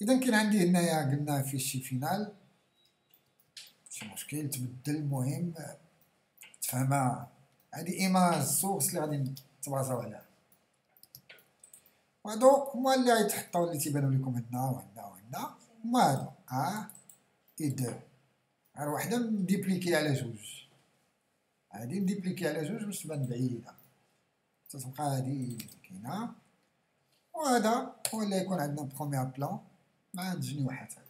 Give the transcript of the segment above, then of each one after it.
اذا كاين عندي هنايا قلنا فيشي فينال ماشي مشكل تبدل المهم تفهمها. هادي ايماج سورس اللي غادي نتبازاو عليها، وهادو هما اللي غيتحطو اللي تيبانو لكم هنا وهنا وهنا هما هادو اي دو، غير وحده مديبليكي على جوج، هادي مديبليكي على جوج باش تبان بعيدة، تتبقى هادي كاينة، وهذا هو اللي يكون عندنا بخوميير بلان مع هاد الجنيوحات هادو.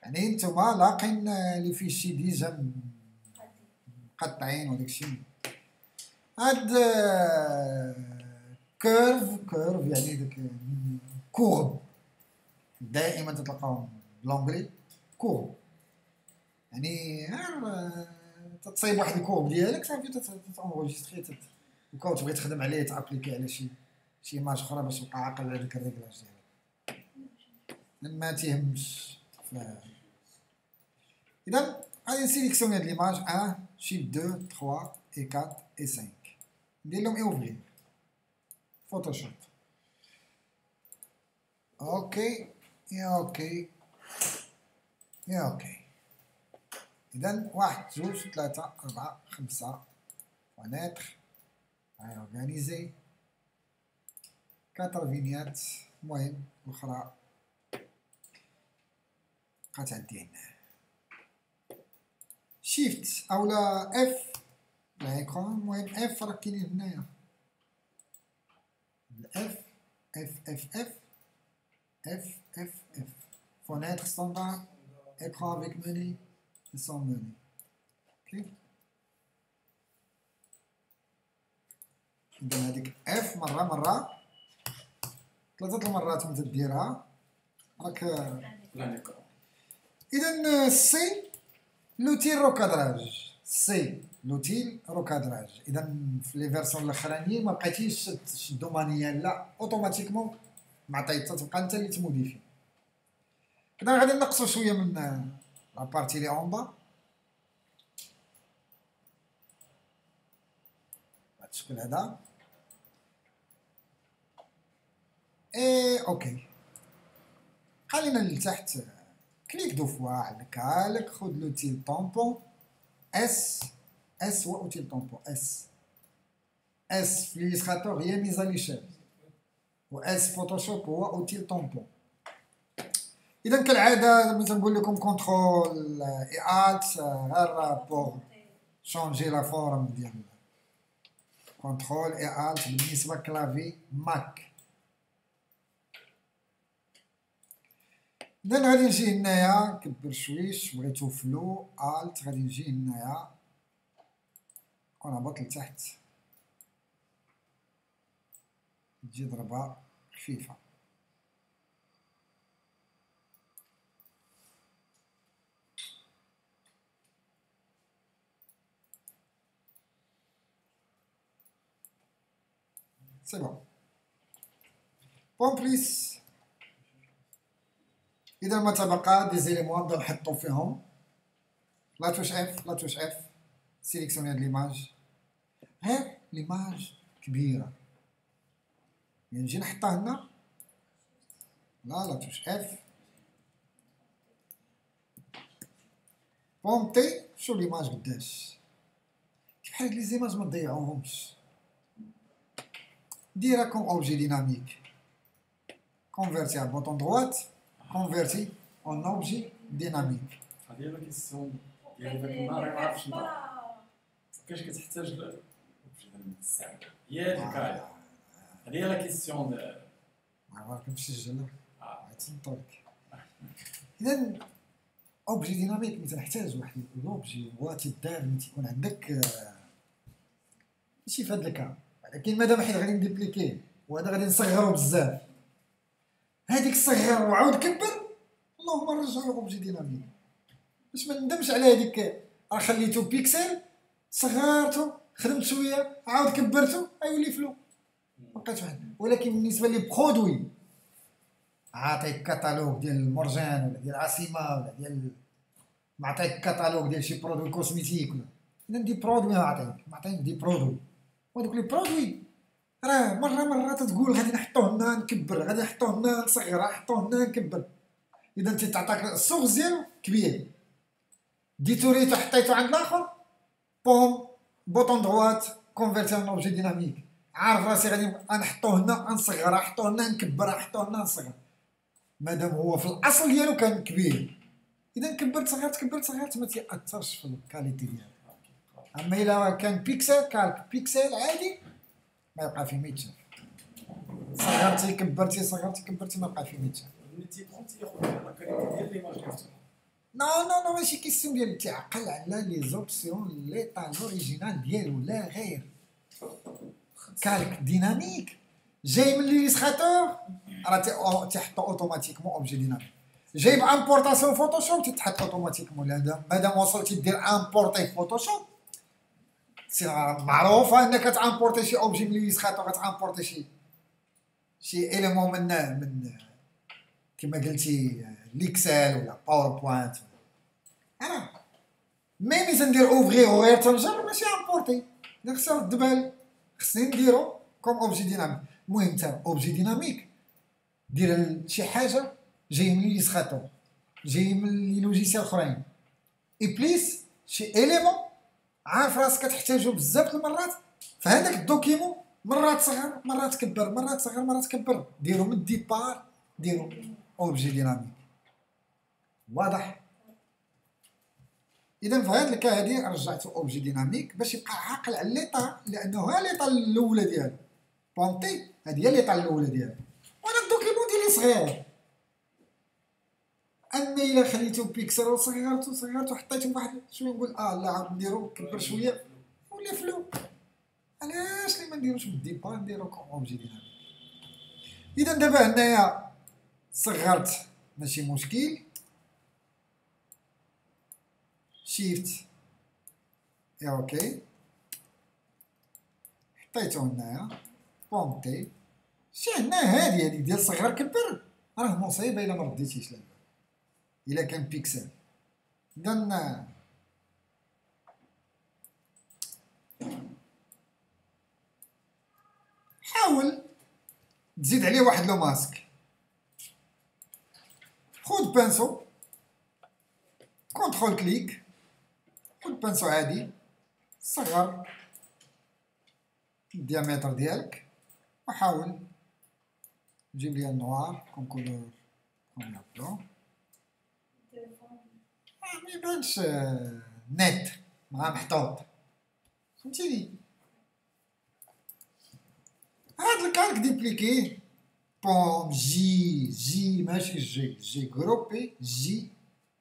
يعني نتوما لاقين لي فيشي ديجا مقطعين وداكشي. هاد كيرف يعني داك كورب دائما تلقاهم بلونجلي كورب، يعني غير تتصايب واحد الكورب ديالك صافي تانغوجيستري وكون تبغي تخدم عليه تابليكي على شي ايماج اخرى باش تبقى عاقل على ديك الريكلاج ديالك ما تيهمش. اذا غادي نسيليكسيوني هاد ليماج 1 شيت 2 3 اي 4 اي 5 ندير لهم اوفري فوتوشوب. اوكي يا اوكي يا اوكي. اذا 1 2 3 4 5 فونيتر اورغانيزي 4 فينيات. المهم الاخرى غتعدي هنا شيفت اولا اف الايكون. المهم اف راه كاينين هنايا اف اف اف اف اف اف اف فونيتر ستاندارد écran avec menu et sans menu. اوكي إذا هاديك اف مرة 3 المرات وانت ديرها راك. اذا سي لوتيل روكادراج، سي لوتيل روكادراج. اذا في لي فيرسيون الاخرانيين ما بقيتيش تشدو مانيال، لا اوتوماتيكمون معطيت تبقى انت اللي تموديفي. اذا غادي نقصو شويه من لابارتي لي اون با بهذا الشكل هذا. اي اوكي خلينا لتحت كليك دو فوا عندك هالك خذ لوتيل طومبون اس اس هو اوتيل طومبون اس في ليليستراتور هي ميزا ليشيل و اس فوتوشوب هو اوتيل طومبون. اذا كالعاده مثلا نقول لكم كونترول اي الت غير بور شونجي لا فورم ديال كونترول اي الت بالنسبه كلافي ماك. اذا غادي نجي هنايا كبر شويش بغيتو فلو الت غادي نجي هنايا ونهبط لتحت تجي ضربه خفيفه. سي بون بومبليس. اذا ما تبقى دي زيليمون نبداو نحطو فيهم. لا توش اف لا توش اف سيليكسيوني هاد ليماج غير ليماج كبيره يعني نجي نحطها هنا. لا توش اف بونتي شو ليماج قداش بحال هاد لي زيماج ما تضيعوهمش. ديرها كوم اوبجي ديناميك كونفيرتي على بوطون دروات كونفيرتي اون اوبجي ديناميك. هذه هي لا كيسيون ديال داك النهار ما عرفتش انت كاش كتحتاج الاوبجي ديناميك الساعه هي ديك هذه هي لا كيسيون ما عرفتش مسجله تنطلق. اذا اوبجي ديناميك ملي تنحتاج واحد لوبجي هو تيدار ملي تيكون عندك ماشي في هذا الكا، ولكن مادام حيت غادي نديبليكيه وهذا غادي نصغرو بزاف هذيك صغر وعاود كبر اللهم نرجعو اوبجي ديناميك باش ما ندمش على هذيك راه خليتو بيكسل صغرتو خدمت شويه عاود كبرتو غيولي فلو مابقاش واحد. ولكن بالنسبه لي برودوي عاطيك كاتالوج ديال المرجان ولا ديال عاصمه ولا ديال معطيك كاتالوج ديال شي برودوي كوسميتيك ولا اذا دي برودوي معطيك دي برودوي وهذوك لي برودوي راه مرة تتقول غادي نحطو هنا نكبر، غادي نحطو هنا نصغر، نحطو هنا نكبر. اذا انت تعطاك السورس ديالو كبير، ديتو ريتو حطيتو عند الاخر، بوم بوطون دغوات كونفيرتي ان اوبجي ديناميك. عارف راسي غادي نحطو هنا نصغر، نحطو هنا نكبر، نحطو هنا نصغر، مادام هو في الاصل ديالو كان كبير. اذا كبرت صغرت كبرت صغرت ما تيأثرش في الكاليتي ديالو. اما الا كان بيكسل كالك بيكسل عادي ما يبقى فيه ما يتشاف، صغرتي كبرتي صغرتي كبرتي ما بقى فيه ما يتشاف. تيبقى تياخذ لا كاليتي ديال ليماج اللي مفتوحه. نو ماشي كيسيون ديال تعقل على لي زوبسيون ليطا لوريجينال ديالو لا غير. كالك ديناميك جاي من ليليستراتور راه تيحطو اوتوماتيكمون اوبجي ديناميك، جايب امبورطاسيون فوتوشوب تتحط اوتوماتيكمون. مادام وصلتي دير امبورتي فوتوشوب سي معروفه انك تامبورتي شي اوبجي من ليليستراتور، تامبورتي شي اليمون من كما قلتي ليكسل ولا باوربوينت. انا ميمي تندير اوفغيغ وغير تنجر ماشي امبورتي، خصها رد بال، خصني نديرو كوم اوبجي ديناميك. المهم تا اوبجي ديناميك دير شي حاجه جاي من ليليستراتور، جاي من لي لوجيسيال اخرين، ابليس شي اليمون عارف راسك كتحتاجو بزاف المرات في هذاك الدوكيمون، مرات صغر مرات كبر مرات صغر مرات كبر، ديرو من الديبار ديرو اوبجي ديناميك. واضح؟ اذا في هذا الكا هادي رجعتو اوبجي ديناميك باش يبقى عاقل على ليطا، لانه ها ليطا الاولى ديالو بونتي، هادي هي ليطا الاولى ديالو، وانا الدوكيمون ديالي صغير. اما الا خليتو بيكسل وصغرتو حطيتو بواحد شويه نقول لا عاود نديرو كبر شويه ولا فلو. علاش لي ما نديروش بالديبار نديرو كوم اوبجي ديناميك. اذا دابا هنايا صغرت ماشي مشكل، شيفت اوكي حطيتو هنايا بونتي شي هنا هادي ديال صغر كبر، راه مصيبه الا ما رديتيش لها الا كان بيكسل. اذا حاول تزيد عليه واحد لو ماسك، خذ بانسو كونترول كليك، خذ بانسو عادي صغر الديامتر ديالك وحاول جيب لي النوار كوم كولور بروميير بلون، ما يبانش نت مع محطوط، فهمتيني. هاد الكالك ديبليكي بوم جي ماشي جي جروبي جي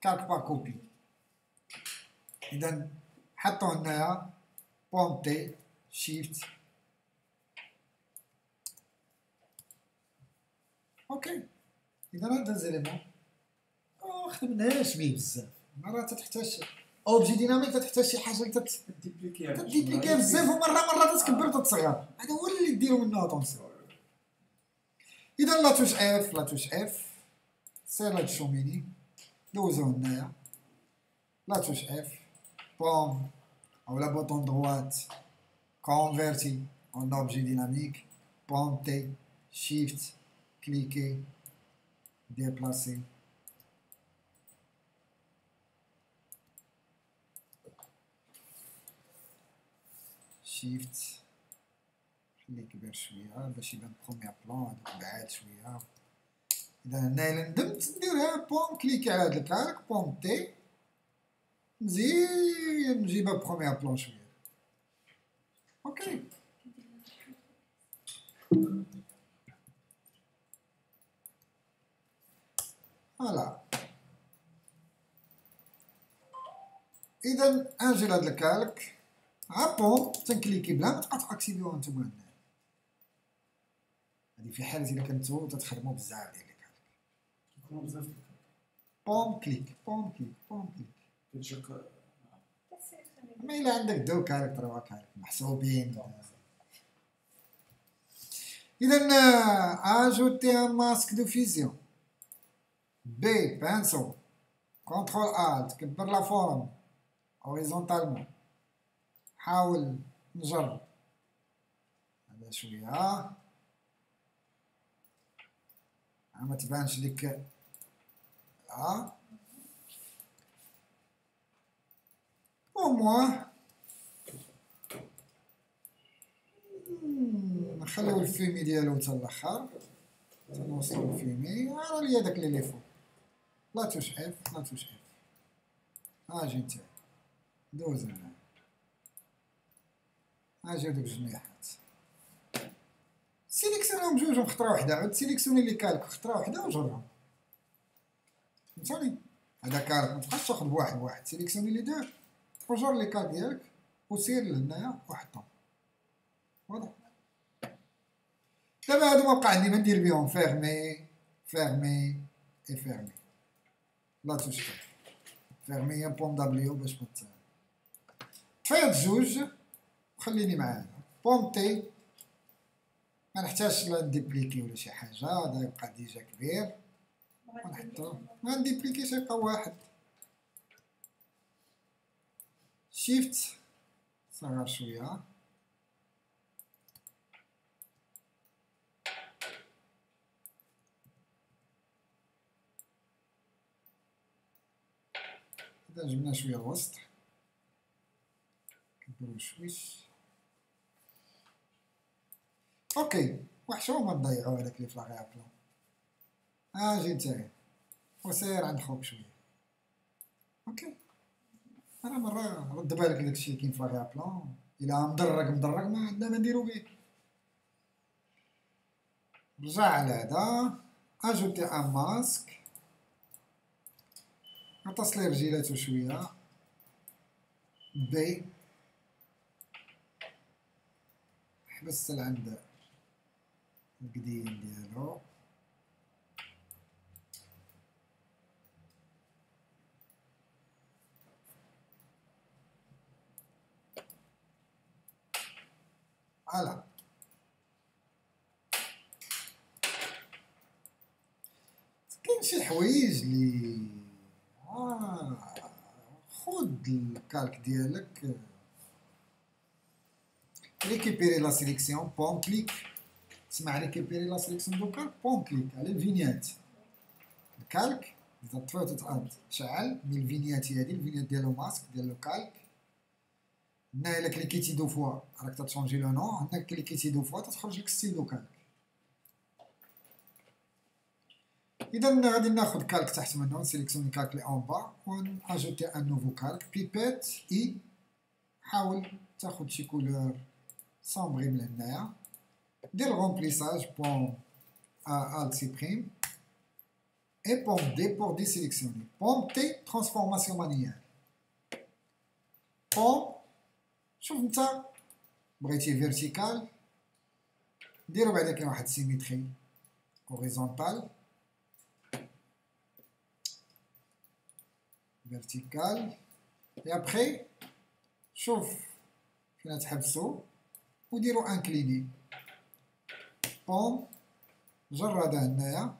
كالك با كوبي. اذا حطو هنايا بوم تي شيفت اوكي. اذا هاد الزيليمون خدمناش بيه بزاف، مرات تحتاج اوبجي ديناميك تحتاج شي حاجه تديبليكيها بزاف ومره تتكبر وتتصغر، هذا هو اللي ديرو منه اتونسيون. اذا لا توش اف سير لا تشوميني دوزو هنايا لا توش اف بوم او لا بوطون دغوات كونفيرتي اون اوبجي ديناميك بوم تي شيفت كليكي déplacer شيفت خليه كبير شويه باش يبان بروميير بلان، هذاك بعاد شويه. اذا هنا الا ندمت نديرها بوم كليكي على هاد الكالك بوم تي نزيد نجيبها بروميير بلان شويه اوكي. فوالا اذا انجي لهاد الكالك عبون تنكليكي بلا ما تبقى تاكتيفيوها نتوما هنا. هادي في حالة الا كنتو تتخدمو بزاف ديال الكالك كيكونوا بزاف بوم كليك بوم كليك بوم كليك. كتجيك ما الا عندك دو كالك تروا كالك محسوبين. اذا اجوتي ان ماسك دو فيزيون بي بانسو كونترول الت كبر لا فورم هوريزونتالمون، حاول نجر هذا شويه ما تبانش ديك او موان نخليو الفيمي ديالو حتى الاخر تنوصلو الفيمي راه ليا داك لي فوق لا توش اف لا توش اف اجي نتا دوز هنا اجي دوك الجنيحات سيليكسيونيهم بجوج وخطره وحده عاود سيليكسيوني لي كالك خطره وحده وجرهم فهمتوني هذا كالك متبقاش تاخد بواحد سيليكسيوني لي دو وجر لي كالك ديالك وسير لهنايا وحطهم واضح دابا هادو ما بقى عندي ما ندير بهم فيرمي فيرمي اي فيرمي لا توش فيرمي هي بوم دبليو باش تفيض جوج وخليني معاها بوم تي ما نحتاجش لا نديبليكي ولا شي حاجه هذا يبقى ديجا كبير ونحطو ما نديبليكيش يبقى واحد شيفت صغر شويه إذا جبنا شويه الوسط كبرو شويش اوكي وحشو ما تضيعو هذاك لي فلاغي بلان اجي نتايا وسير عند خوك شويه اوكي انا مره رد بالك داكشي اللي كاين فلاغي بلان الا مدرك ما عندنا ما نديرو بيه رجع على هذا اجوتي ان ماسك عطاس لي رجيلاتو شويه بي حبس لعند القديم ديالو فوالا كاين شي حوايج لي خود الكالك ديالك ريكيبيري لا سيليكسيون بون كليك تسمع ريكيبيري لا سيليكسيون دو كالك بون كليك على الفينيات الكالك اذا طفيت تقاد شعل من الفينيات هادي الفينيات ديالو ماسك ديالو كالك هنا الا كليكيتي دو فوا راك تشونجي لو نون هنا كليكيتي دو فوا تخرج لك ستيل دو كالك اذا غادي ناخذ كالك تحت منه نسيليكسيوني كالك لي اون با وناجوتي ان نوفو كالك بيبيت اي حاول تاخذ شي كولور صامبغي من هنايا دير رومبليساج بون الت سيبريم اي بوم دي بور ديسيليكسيوني بوم تي ترانسفورماسيون مانيير بوم شوف نتا بغيتي فيرتيكال ديرو بعدا كاين واحد سيميتري هوريزونتال vertical et après شوف فين تحبسو وديرو انكليني بوم جر هذا هنايا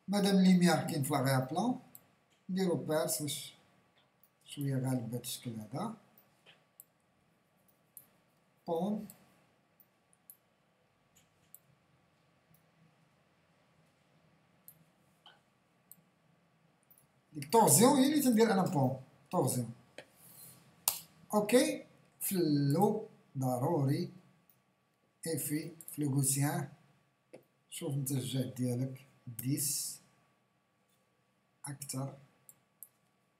مادام ليميار كاين في لاغيا بلان نديرو بيرس باش شويه غالب بهذا الشكل هذا بوم ديك طورزيون هي اللي تندير انا بوم طورزيون اوكي فلو ضروري افي فلو غوسيان شوف نتا الجهد ديالك 10 اكثر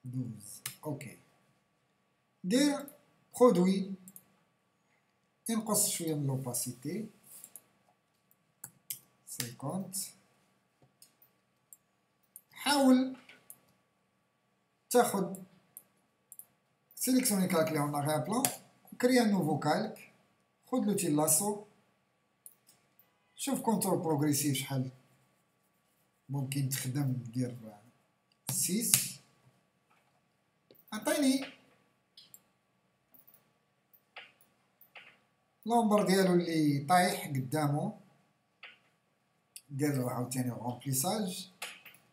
12 اوكي دير برودوي انقص شويه من لوباسيتي 50 حاول تاخد سيليكسيوني كالك لي اون لاغيا بلان وكريا نوفو كالك خد لوتي لاسو شوف كونترول بروغريسيف شحال ممكن تخدم دير 6 عطيني لومبر ديالو اللي طايح قدامو ديرلو عاوتاني رومبليساج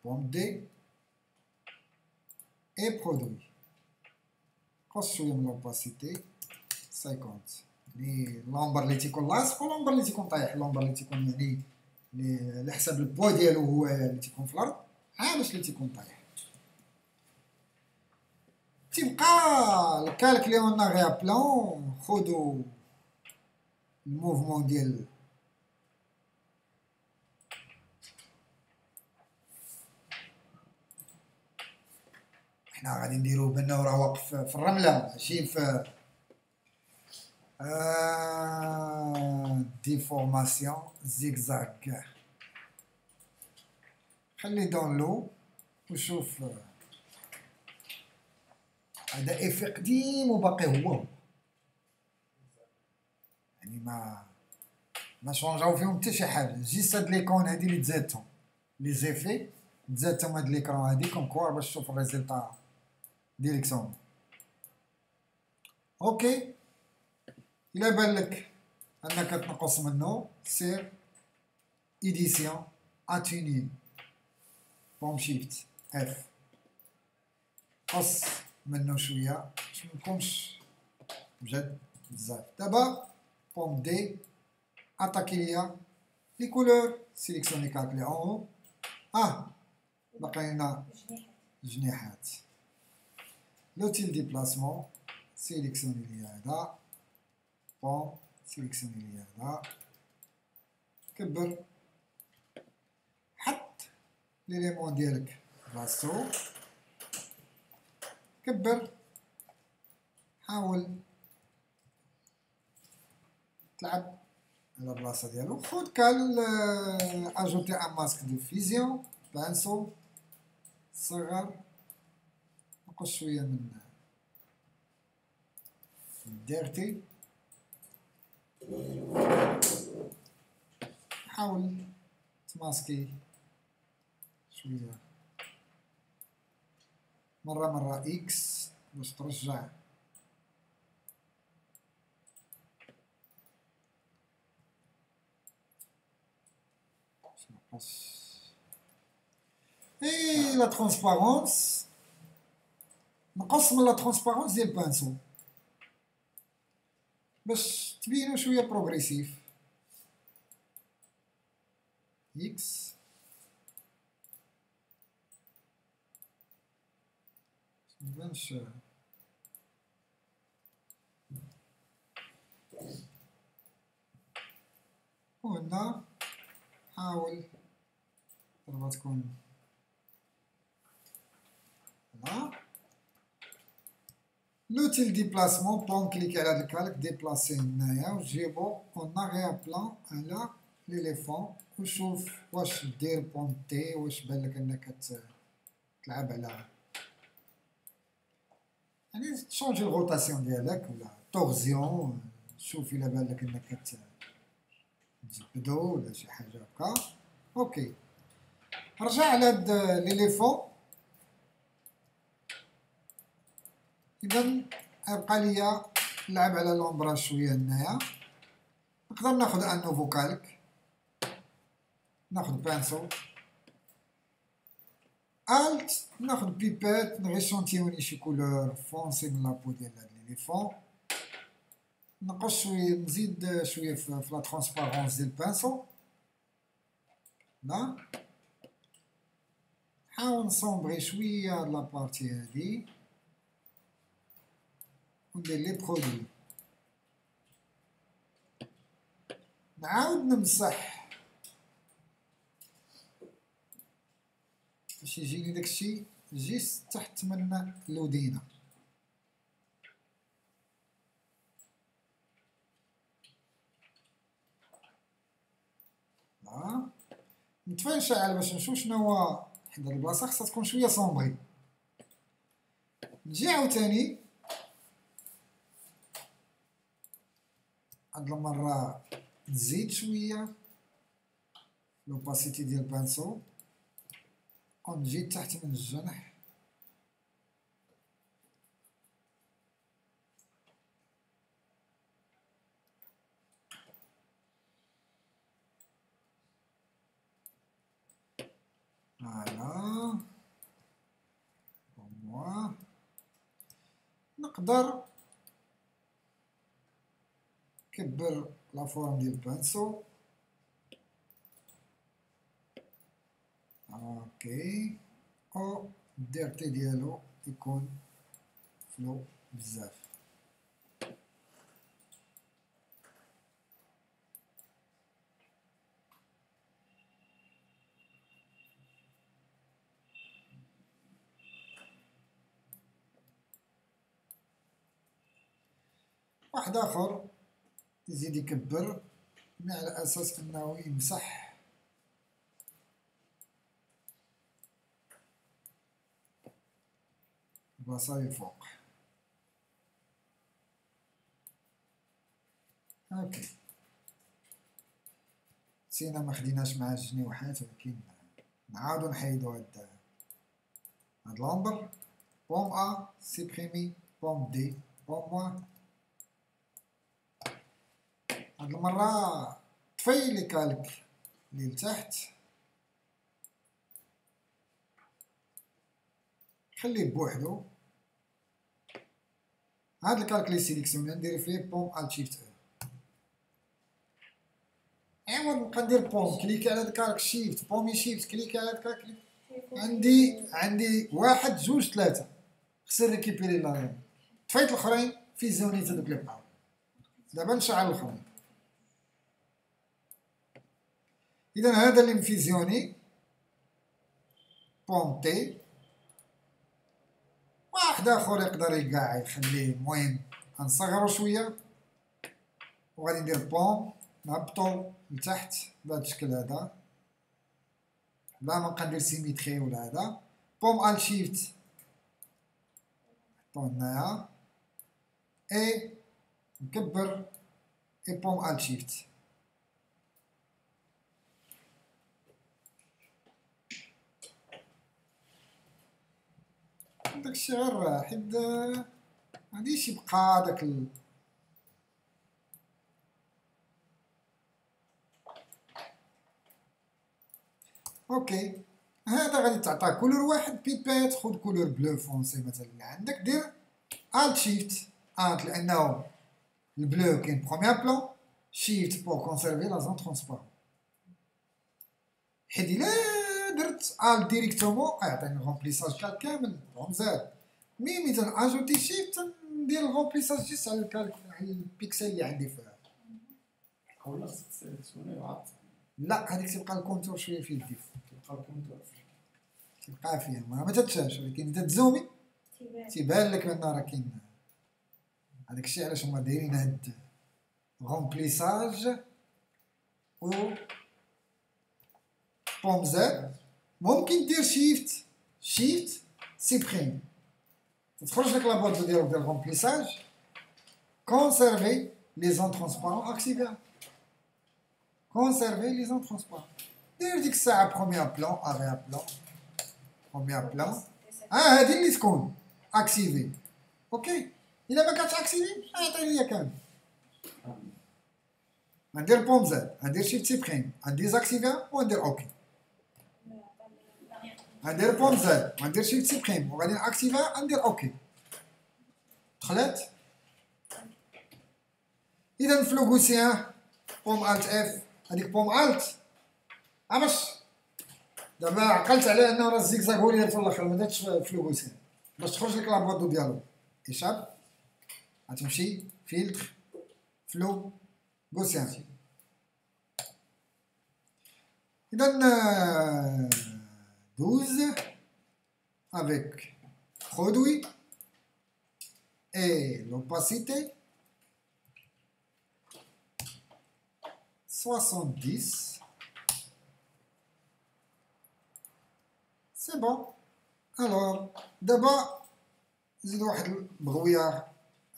بوم دي اي برودوي قص شويه من لوباسيتي 50 يعني اللومبر اللي تيكون لاصق واللومبر اللي تيكون طايح. اللومبر اللي تيكون يعني اللي على حساب البوا ديالو هو اللي تيكون في الارض، علاش اللي تيكون طايح. تيبقى الكالك لي اون اغيا بلان. خدو الموفمون ديال حنا غادي نديرو بانه راه واقف في الرمله ماشي في ديفورماسيون زيكزاك. خلي دون لو وشوف. هذا ايفي قديم وباقي هو يعني ما شونجاو فيهم حتى شي حاجه. جيست هاد ليكون هادي اللي تزادتهم لي زيفي تزادتهم هاد ليكرون هادي كوم كوا باش تشوف الريزلتا ديريكسيون. اوكي الا بان لك انك تنقص منه سير ايديسيون اتوني بوم شيفت اف قص منه شويه باش منكونش بجد بزاف. دابا بوم دي اتاكي ليا لي كولور سيليكسيوني كاك لي اون هو. باقي لنا جنيحات. لوتيل ديبلاسمون سيليكسيوني ليا هذا بون سيليكسيوني ليا هذا. كبر حط ليليمون ديالك بلاصتو. كبر حاول تلعب على البلاصه ديالو. خد كال اجوتي ان ماسك دو فيزيون بانسو صغر. نقص شويه من الديرتي. حاول تماسكي شويه مرة اكس باش ترجع اي لا ترونسبارونس. نقص من لا ترونسبارونس ديال البانسو باش تبينو شويه بروغريسيف. اكس مبانش وهنا. حاول ضربة تكون هنا. لوتيل ديبلاسمون بون كليكي على هاد الكالك ديبلاسي هنايا وجيبو اون اغيا بلان على ليليفون وشوف واش دير بونتي واش بالك انك تلعب على يعني تشونجي الغوطاسيون ديالك ولا تورزيون. شوف الا بالك انك تجبدو ولا شي حاجه هكا. اوكي رجع على هاد ليليفون. اذا يبقى ليا نلعب على لومبراج شويه هنايا. نقدر ناخد ان نوفو كالك ناخد بانسو الت ناخد بيبات نغيشونتيوني شي كولور فونسي من لابو ديال هاد ليليفون. نقص شويه نزيد شويه في لا ترونسبارونس ديال البانسو. لا نحاول نصومبغي شويه هاد لابارتي هادي وندير لي برودوي. نعاود نمسح باش يجيني داكشي جيست تحت من اللودينه. نطفي نشعل باش نشوف شناهو حدا البلاصه خاصها تكون شويه صومبري. نجي عاوتاني هاد المره نزيد شويه لوباسيتي ديال البانسو ونجي تحت من الجنح. فوالا نقدر نكبر لا فورم ديال البانسو. اوكي، او الديرتي ديالو يكون فلو بزاف. واحد اخر يزيد يكبر على اساس انه يمسح البلاصه الفوق. اوكي، نسينا ما خديناش مع الجنيوحات، ولكن نعاودو نحيدو هاد لومبر. بوم ا سيبريمي، بوم دي، بوم موان. هاد المرة طفي لي كالك لي لتحت، خليه بوحدو. هاد الكالك لي سيليكسيوني ندير فيه بوم الت شيفت او. ايوا نبقى ندير بوم كليك على هاد الكالك شيفت بومي شيفت كليك على هاد الكالك. عندي واحد جوج ثلاثة، خصني ريكيبيري لا. طفيت الاخرين فيزيونيت هادوك لي بقاو. دابا نشعل الاخرين. اذا هذا اللي مفيزيوني بوم تي. واحد اخر يقدر يقع يخليه. المهم غنصغرو شويه وغادي ندير بوم نهبطو لتحت بهذا الشكل هذا، بلا ما نبقى ندير سيميتري ولا هذا. بوم الت شيفت نحطو هنايا اي نكبر اي بوم الت شيفت. داكشي غير حيت مغاديش يبقى داك اوكي. هذا غادي تعطى كولور واحد بيبات. خذ كولور بلو فونسي مثلا اللي عندك، دير الت شيفت الت لانه البلو كاين بروميير بلان، شيفت بور كونسيرفي لا زون ترونسبارون. حيت الا درت الت ديريكتومون يعطيني الغومبليساج كامل زاد. مي مثلا اجوتي شيفت ندير الغومبليساج جيست على الكالك على البيكسل اللي عندي فيها. ولا خصك تسيليكسيوني وعاد لا هذيك تبقى الكونتور شويه في الديف، تلقى الكونتور تبقى فيها ما تتشاش، ولكن اذا تزومي تيبان لك بان راه كاين. هذاك الشيء علاش هما دايرين هاد غومبليساج و بوم زاد. ممكن دير شيفت سيبريم، تخرج لك لابوط ديالك ديال الغومبليساج كونسيرفي لي زون ترونسبارون اكتيفيها. كونسيرفي لي زون ترونسبارون، دير ديك الساعه بروميير بلان اريا بلان بروميير بلان. هادي اللي تكون اكتيفي. اوكي، الا ما كانتش اكتيفي عطيني هي كامل. غندير بوم زاد، غندير شيفت سيبريم، غنديزاكتيفيها وغندير اوكي. غندير بوم زاد غندير شيفت سيبريم وغادي ناكتيفيها غندير اوكي. دخلت. اذا في لو غوسيان بوم الت اف، هذيك بوم الت باش دابا عقلت على انه راه الزيكزاك هو اللي في الاخر ما داتش في لو غوسيان باش تخرج لك لابوطو ديالو. ايشاب غتمشي فيلتر فلو غوسيان. اذا 12 avec produit et l'opacité 70. C'est bon. Alors دابا نزيد واحد البغويار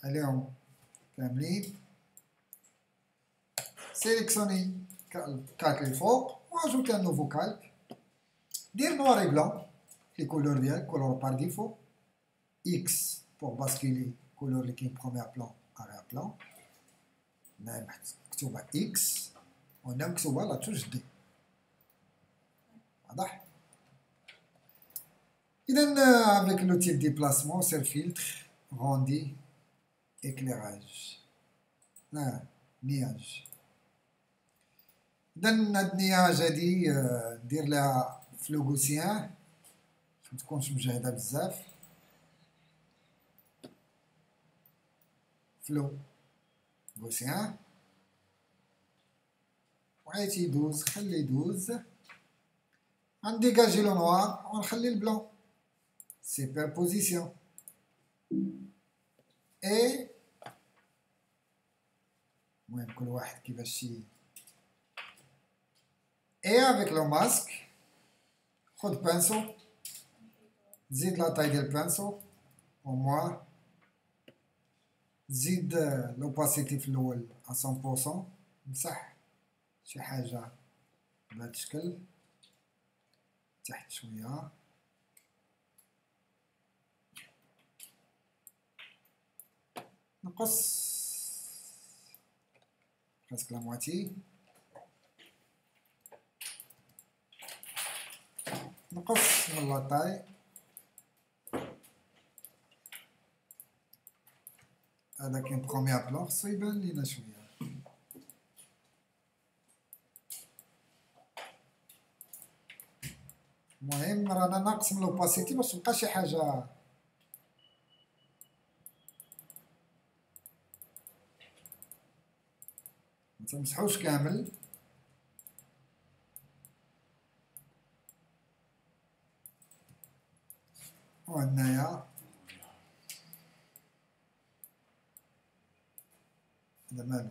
عليهم كاملين. سيليكسيوني الكالك اللي فوق واجوتي ان نوفو كالك. دير نوار اي بلون لي كولور ديالك كولور بار ديفو. اكس بور باسكيلي كولور اللي كاين بروميير بلان اريا بلان. هنا مكتوبه اكس وهنا مكتوبه لا توش دي. واضح. اذا افيك لوتي دي ديبلاسمون سير فيلتر روندي éclairage. نياج. إذا هاد النياج هادي ندير لها فلو غوسيان باش متكونش مجهدة بزاف. فلو غوسيان وعيت يدوز، خلي يدوز. غنديكاجي لو نوار ونخلي البلون. سوبربوزيسيون اي المهم كل واحد كيفاش اي افيك لو ماسك. خد بانسو، زيد لا طاي ديال البانسو او موان، زيد لوباسيتي في الاول 100%، مسح شي حاجه بهذا الشكل تحت شويه، نقص presque la moitié، نقص من لاطاي. هذا كاين بروميير بلون خصو يبان لينا شويه. المهم رانا ناقص من لوباسيتي باش تبقى شي حاجه متمسحوش كامل. وهنايا هذا مالو،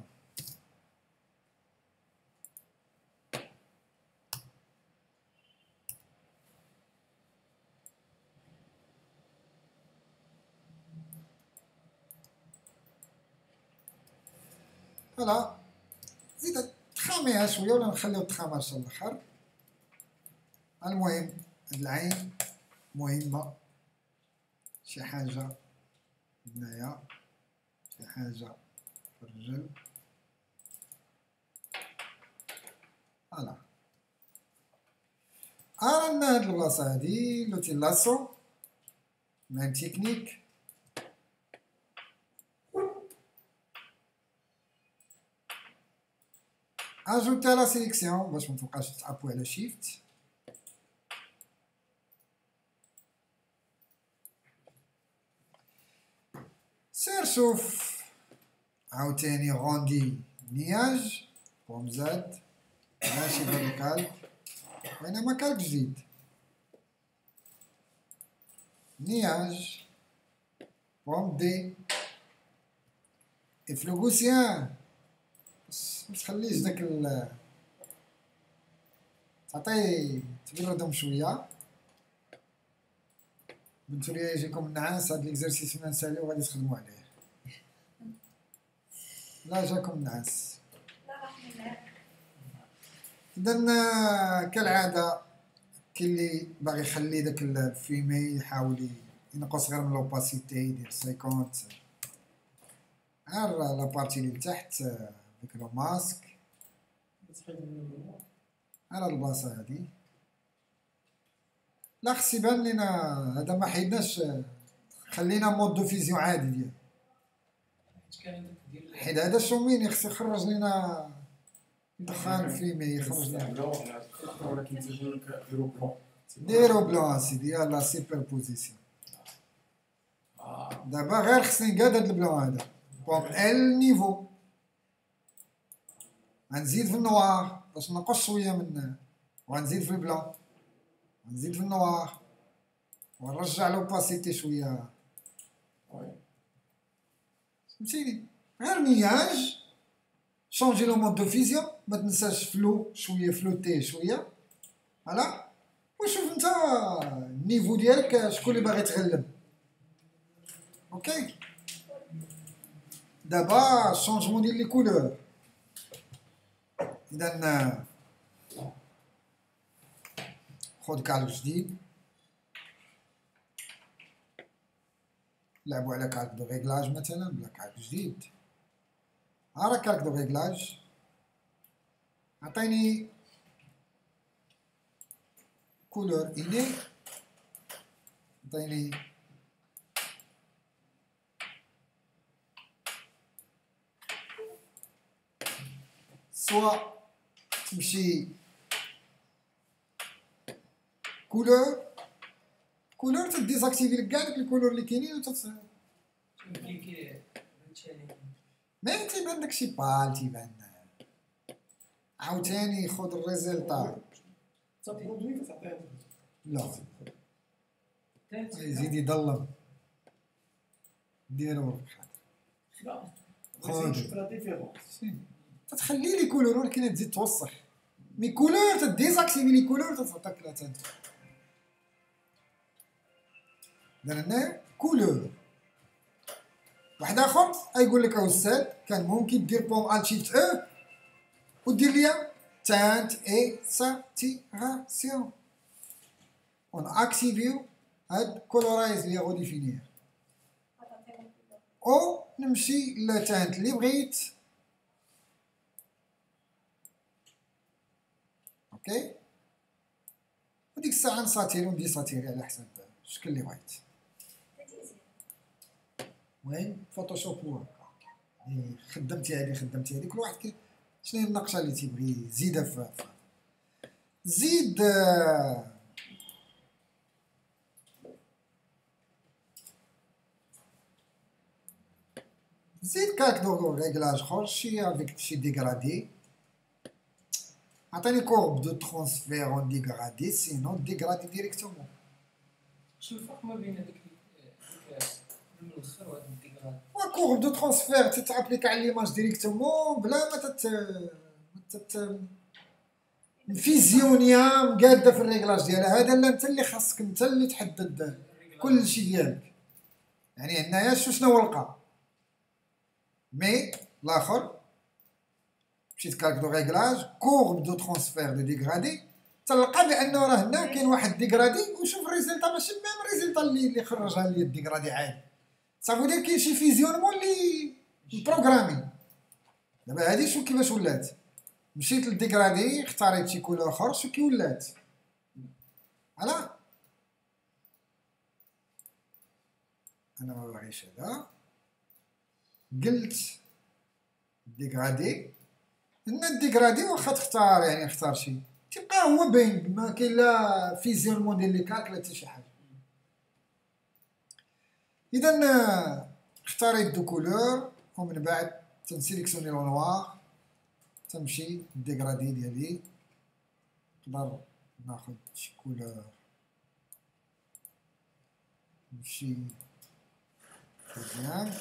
فوالا. زيد تخاميها شويه ولا نخليو تخامر حتى الاخر. المهم هاد العين مهمه، شي حاجه هنايا، شي حاجه في الرجل، فوالا. عندنا هاد البلاصه هادي لوتي لاسو ميم تكنيك. اجوتي لا سيليكسيون باش متبقاش تابو على شيفت. سير شوف عاوتاني غوندي نياج بوم زاد ماشي بالكالك، وإنما كالك جديد. نياج بوم دي افلو غوسيان، متخليش داك تعطي تبردهم شويه. قلتو لي يجيكم النعاس، هاد ليكزارسيس ما نساليو غادي تخدمو عليه. لا جاكم النعاس. إذا كالعاده كاين اللي باغي يخلي داك الفيمي يحاول ينقص غير من لوباسيتي يدير 50 غير لابارتي اللي تحت ديك لو ماسك. على البلاصه هادي لا خص يبان لينا هذا ما حيدناش، خلينا مود دو فيزيون عادي ديال حيت هذا الشومين خص يخرج لينا دخان فيمي، يخرج لنا. ولكن تيقول لك ديرو بلون. ديرو بلون اسيدي، يلاه سوبر بوزيسيون. دابا غير خصني نقاد هاد البلون هذا بوم ال نيفو، غنزيد في النوار باش نقص شويه من، وغنزيد في البلون، ونزيد في النوار، ونرجع لوباسيتي شويه. فهمتيني؟ غير نياج شونجي لو مود دو فيزيون، ما تنساش فلو شويه، فلوتي شويه، فوالا. وشوف انت النيفو ديالك شكون اللي باغي تغلب. اوكي دابا شونجمون ديال لي كولور. اذا خذ كالك جديد، لعبوا على كالك دو ريغلاج مثلا بلا كالك جديد. راه كالك دو ريغلاج عطيني كولور اني، عطيني سوا تمشي كولور تديزاكتيفي لك كاع داك الكولور اللي كاينين ما تيبان داكشي بال تيبان عاوتاني خذ الريزلتا برودوي كتعطيه لا يزيد يضلم ديرو خذ نشوف لا ديفيرونس تتخلي لي كولور ولكن تزيد توسخ مي كولور تديزاكتيفي لي كولور تعطيك لا تانت درنا كولور واحد اخر يقول لك استاذ كان ممكن دير بوم الت شيفت او ودير ليا تانت اي ساتيراسيون اون اكتيفيو هاد كولورايز لي غادي ديفينير او نمشي لتانت اللي بغيت اوكي وديك الساعه نساتيري وندي ساتيري على حسب الشكل اللي بغيت المهم فوتوشوب هو يعني خدمتي هذه كل واحد شنو هي النقشه اللي تيبغي يزيدها في زيد كاك دو ريغلاج اخر شي افيك شي ديغرادي عطيني كورب دو ترانسفير اون ديغرادي سينون ديغرادي ديريكتومون. شنو الفرق ما بين هذيك الملخر وهذا الديغراد؟ كورب دو ترانسفير تتابليك على ليماج ديريكتومون بلا ما الفيزيونيا مقاده في الريغلاج ديالها. هذا لا انت اللي خاصك، انت اللي تحدد كل شيء ديالك. يعني هنايا شنو هو لقى مي الاخر مشيت كالك دو ريغلاج كورب دو ترانسفير دو ديغرادي تلقى بانه راه هنا كاين واحد ديغرادي وشوف الريزلتا ماشي ميم الريزلتا اللي خرجها لي الديغرادي عادي. صافي دير كاين شي فيزيونمون اللي بروغرامي. دابا هادي شوف كيفاش ولات، مشيت للديغرادي اختاريت شي كولور اخر شوف كي ولات. فوالا انا ما باغيش هذا، قلت ديغرادي ان الديغرادي واخا تختار يعني اختار شي تيبقى هو باين، ما كاين لا فيزيونمون ديال لي كالك لا حتى شي حاجه. اذا اختاريت دو كولور ومن بعد تنسيليكسيوني لو نوار تمشي الديغرادي ديالي نقدر ناخد شي كولور نمشي مزيان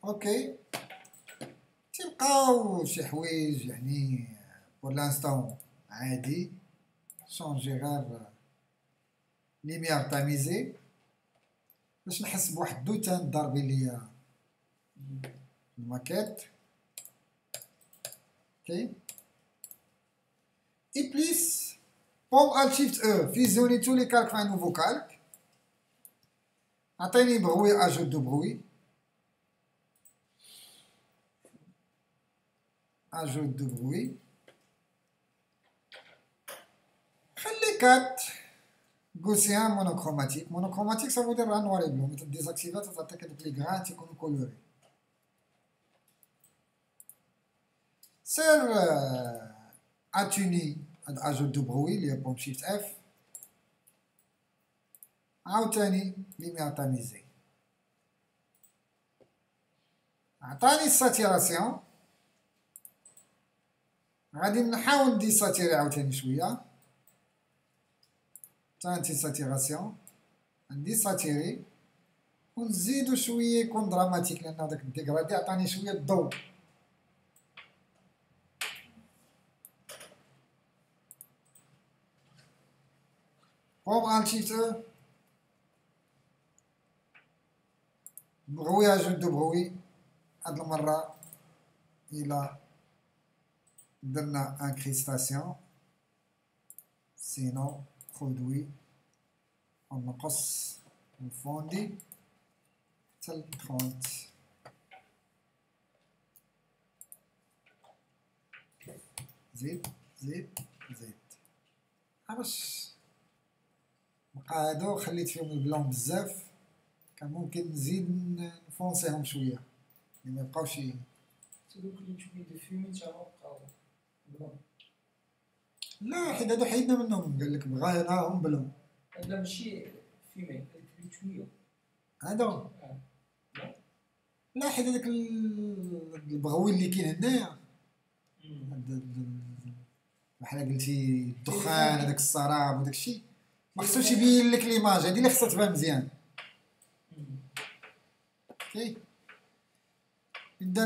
اوكي. تلقاو شي حوايج يعني بور لانستون عادي، شونجي غير ليميار تاميزي باش نحس بواحد الدوتان ضاربين ليا الماكيت. اوكي اي بليس بوم الت شيفت او فيزيوني تو لي كالك في ان نوفو كالك. عطيني بغوي اجوت دو بغوي، ajoute de bruit. خلي كات غوسيان مونوكروماتيك. مونوكروماتيك ça veut dire noir et blanc. مثل ديزاكتيفات تعطيك هذوك لي غران تيكونوا كولوري. سير اتوني هاد اجوت دو بروي اللي هي بوم شيفت اف. عاوتاني ليميار تاميزي. عطاني الساتيراسيون، غادي نحاول ندي ساتيري عاوتاني شويه تانتي ساتيراسيون ندي ساتيري ونزيدو شويه يكون دراماتيك لان هذاك الديغرادي عطاني شويه الضوء. بوم الت شيفت او بغوي اجوت دو بغوي. هاد المره الى درنا انكريستاسيون سينو برودوي ونقص الفوندي حتى 30. زيد باش بقى هادو خليت فيهم البلون بزاف، كان ممكن نزيد نفونسيهم شويه ما يبقاوش هادوك اللي شويه دو فيمي تا بقاو بلون. لا حيت هادو حيدنا منهم، قال لك بغيناهم بلون. لا ماشي فيمي هادوك اللي شويه هادو لا حيت هذاك البغوي اللي كاين هنايا بحال قلتي الدخان هذاك السراب وداك الشيء ما خصوش يبين لك ليماج، هذه اللي خصها تبان مزيان. اوكي اذا